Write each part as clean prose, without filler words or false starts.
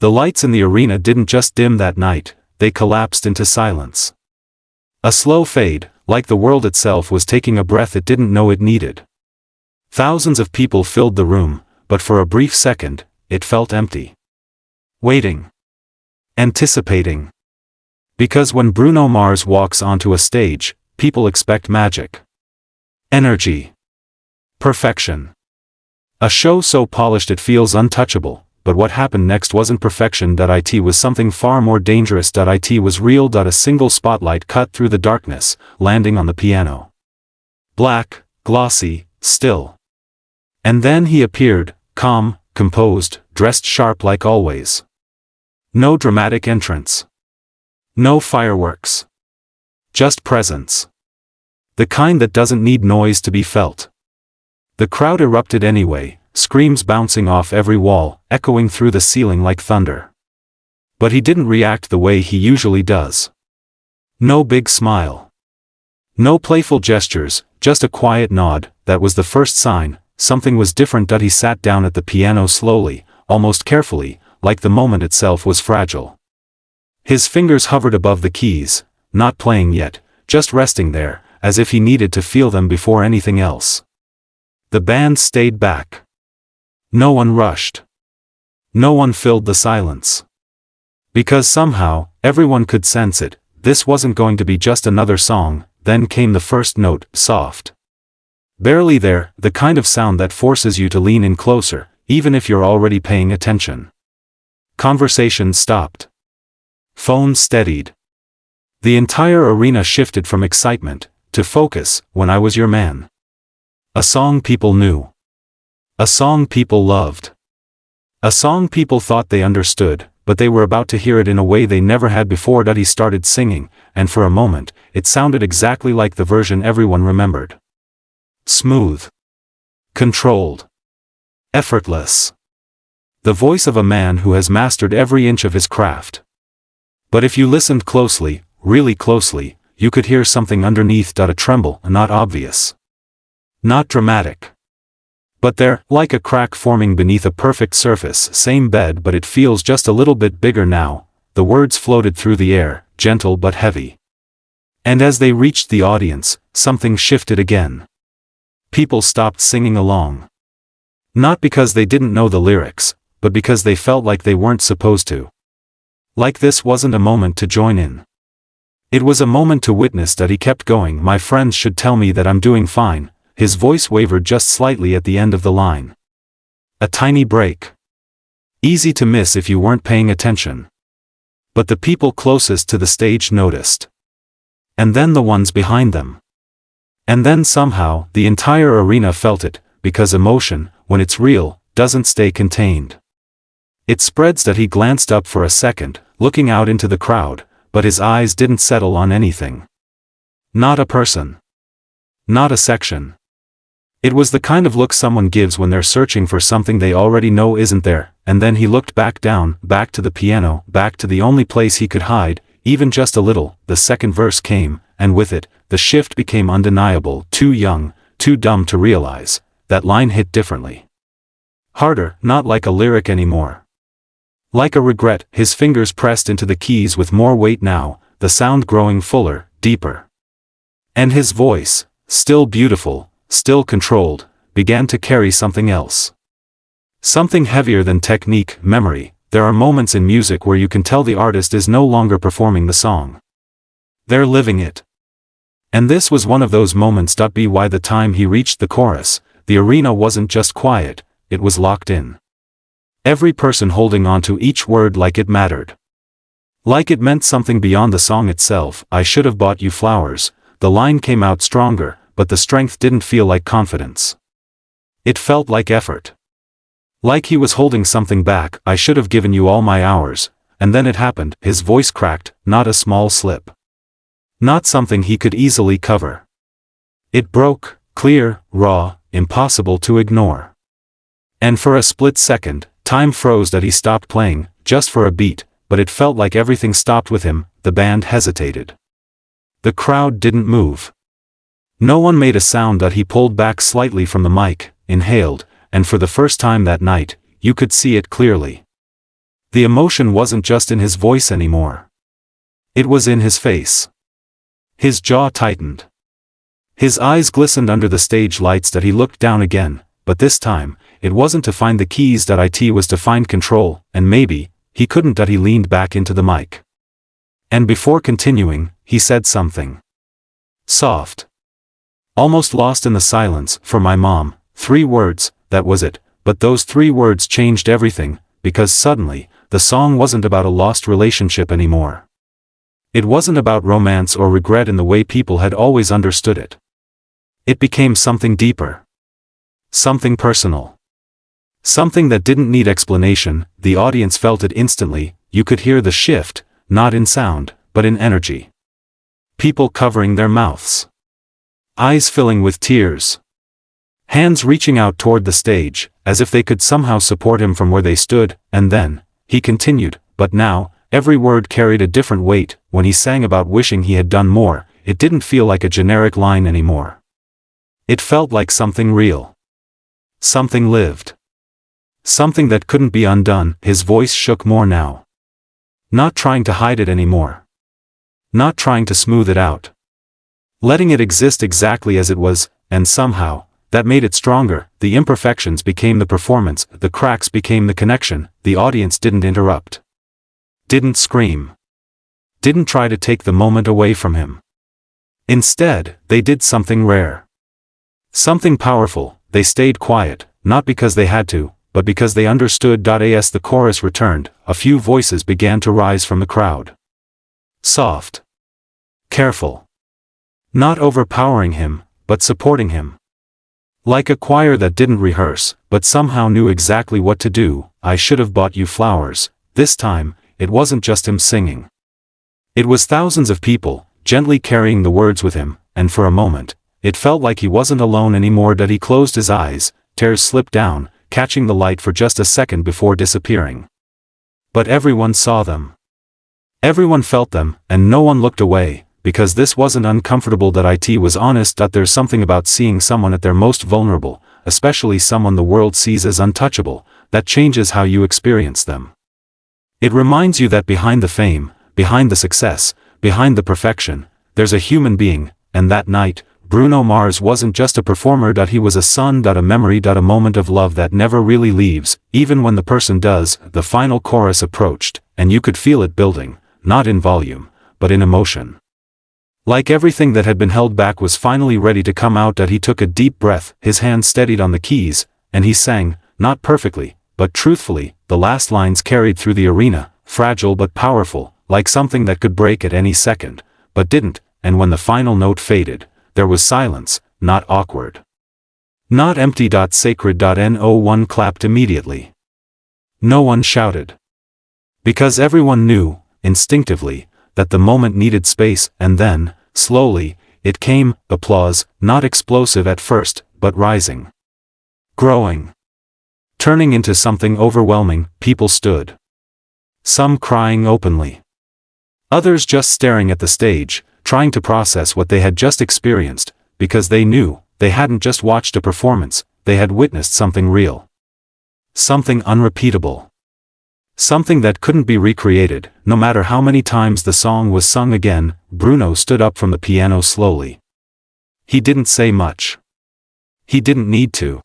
The lights in the arena didn't just dim that night, they collapsed into silence. A slow fade, like the world itself was taking a breath it didn't know it needed. Thousands of people filled the room, but for a brief second, it felt empty. Waiting. Anticipating. Because when Bruno Mars walks onto a stage, people expect magic. Energy. Perfection. A show so polished it feels untouchable, but what happened next wasn't perfection. It was something far more dangerous. It was real. A single spotlight cut through the darkness, landing on the piano. Black, glossy, still. And then he appeared, calm, composed, dressed sharp like always. No dramatic entrance. No fireworks. Just presence. The kind that doesn't need noise to be felt. The crowd erupted anyway, screams bouncing off every wall, echoing through the ceiling like thunder. But he didn't react the way he usually does. No big smile. No playful gestures, just a quiet nod. That was the first sign, something was different. He sat down at the piano slowly, almost carefully, like the moment itself was fragile. His fingers hovered above the keys, not playing yet, just resting there, as if he needed to feel them before anything else. The band stayed back. No one rushed. No one filled the silence. Because somehow, everyone could sense it, this wasn't going to be just another song. Then came the first note, soft. Barely there, the kind of sound that forces you to lean in closer, even if you're already paying attention. Conversation stopped. Phones steadied. The entire arena shifted from excitement to focus. When I Was Your Man. A song people knew. A song people loved. A song people thought they understood, but they were about to hear it in a way they never had before. He started singing, and for a moment, it sounded exactly like the version everyone remembered. Smooth. Controlled. Effortless. The voice of a man who has mastered every inch of his craft. But if you listened closely, really closely, you could hear something underneath. A tremble, not obvious. Not dramatic. But there, like a crack forming beneath a perfect surface. Same bed, but it feels just a little bit bigger now. The words floated through the air, gentle but heavy. And as they reached the audience, something shifted again. People stopped singing along. Not because they didn't know the lyrics, but because they felt like they weren't supposed to. Like this wasn't a moment to join in. It was a moment to witness. He kept going. My friends should tell me that I'm doing fine. His voice wavered just slightly at the end of the line. A tiny break. Easy to miss if you weren't paying attention. But the people closest to the stage noticed. And then the ones behind them. And then somehow, the entire arena felt it, because emotion, when it's real, doesn't stay contained. It spreads. He glanced up for a second, looking out into the crowd, but his eyes didn't settle on anything. Not a person. Not a section. It was the kind of look someone gives when they're searching for something they already know isn't there. And then he looked back down, back to the piano, back to the only place he could hide, even just a little. The second verse came, and with it, the shift became undeniable. Too young, too dumb to realize. That line hit differently. Harder, not like a lyric anymore. Like a regret. His fingers pressed into the keys with more weight now, the sound growing fuller, deeper. And his voice, still beautiful, still controlled, began to carry something else. Something heavier than technique, memory. There are moments in music where you can tell the artist is no longer performing the song. They're living it. And this was one of those moments. By the time he reached the chorus, the arena wasn't just quiet, it was locked in. Every person holding on to each word like it mattered. Like it meant something beyond the song itself. I should have bought you flowers. The line came out stronger, but the strength didn't feel like confidence. It felt like effort. Like he was holding something back. I should have given you all my hours. And then it happened. His voice cracked, not a small slip. Not something he could easily cover. It broke, clear, raw, impossible to ignore. And for a split second, time froze. He stopped playing, just for a beat, but it felt like everything stopped with him. The band hesitated. The crowd didn't move. No one made a sound. He pulled back slightly from the mic, inhaled, and for the first time that night, you could see it clearly. The emotion wasn't just in his voice anymore. It was in his face. His jaw tightened. His eyes glistened under the stage lights that he looked down again, but this time, it wasn't to find the keys that it was to find control, and maybe, he couldn't that he leaned back into the mic. And before continuing, he said something soft. Almost lost in the silence, for my mom, 3 words, that was it, but those 3 words changed everything, because suddenly, the song wasn't about a lost relationship anymore. It wasn't about romance or regret in the way people had always understood it. It became something deeper. Something personal. Something that didn't need explanation. The audience felt it instantly. You could hear the shift, not in sound, but in energy. People covering their mouths. Eyes filling with tears. Hands reaching out toward the stage, as if they could somehow support him from where they stood, and then, he continued, but now, every word carried a different weight. When he sang about wishing he had done more, it didn't feel like a generic line anymore. It felt like something real. Something lived. Something that couldn't be undone. His voice shook more now. Not trying to hide it anymore. Not trying to smooth it out. Letting it exist exactly as it was, and somehow, that made it stronger. The imperfections became the performance, the cracks became the connection. The audience didn't interrupt. Didn't scream. Didn't try to take the moment away from him. Instead, they did something rare. Something powerful. They stayed quiet, not because they had to, but because they understood. As the chorus returned, a few voices began to rise from the crowd. Soft. Careful. Not overpowering him, but supporting him. Like a choir that didn't rehearse, but somehow knew exactly what to do. I should have bought you flowers. This time, it wasn't just him singing. It was thousands of people, gently carrying the words with him, and for a moment, it felt like he wasn't alone anymore. He closed his eyes, tears slipped down, catching the light for just a second before disappearing. But everyone saw them. Everyone felt them, and no one looked away. Because this wasn't uncomfortable. It was honest. There's something about seeing someone at their most vulnerable, especially someone the world sees as untouchable, that changes how you experience them. It reminds you that behind the fame, behind the success, behind the perfection, there's a human being, and that night, Bruno Mars wasn't just a performer. He was a son. A memory. A moment of love that never really leaves, even when the person does. The final chorus approached, and you could feel it building, not in volume, but in emotion. Like everything that had been held back was finally ready to come out. He took a deep breath, his hand steadied on the keys, and he sang, not perfectly, but truthfully. The last lines carried through the arena, fragile but powerful, like something that could break at any second, but didn't. And when the final note faded, there was silence, not awkward. Not empty. Sacred. No one clapped immediately. No one shouted. Because everyone knew, instinctively, that the moment needed space. And then, slowly, it came. Applause, not explosive at first, but rising. Growing. Turning into something overwhelming. People stood. Some crying openly. Others just staring at the stage, trying to process what they had just experienced, because they knew, they hadn't just watched a performance, they had witnessed something real. Something unrepeatable. Something that couldn't be recreated. No matter how many times the song was sung again. Bruno stood up from the piano slowly. He didn't say much. He didn't need to.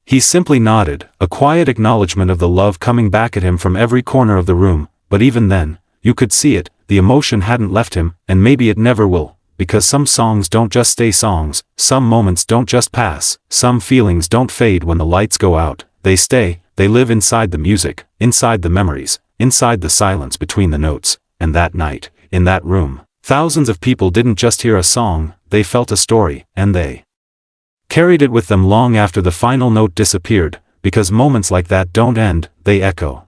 He simply nodded, a quiet acknowledgement of the love coming back at him from every corner of the room. But even then, you could see it, the emotion hadn't left him, and maybe it never will, because some songs don't just stay songs, some moments don't just pass, some feelings don't fade when the lights go out, they stay. They live inside the music, inside the memories, inside the silence between the notes. And that night, in that room, thousands of people didn't just hear a song, they felt a story, and they carried it with them long after the final note disappeared, because moments like that don't end, they echo.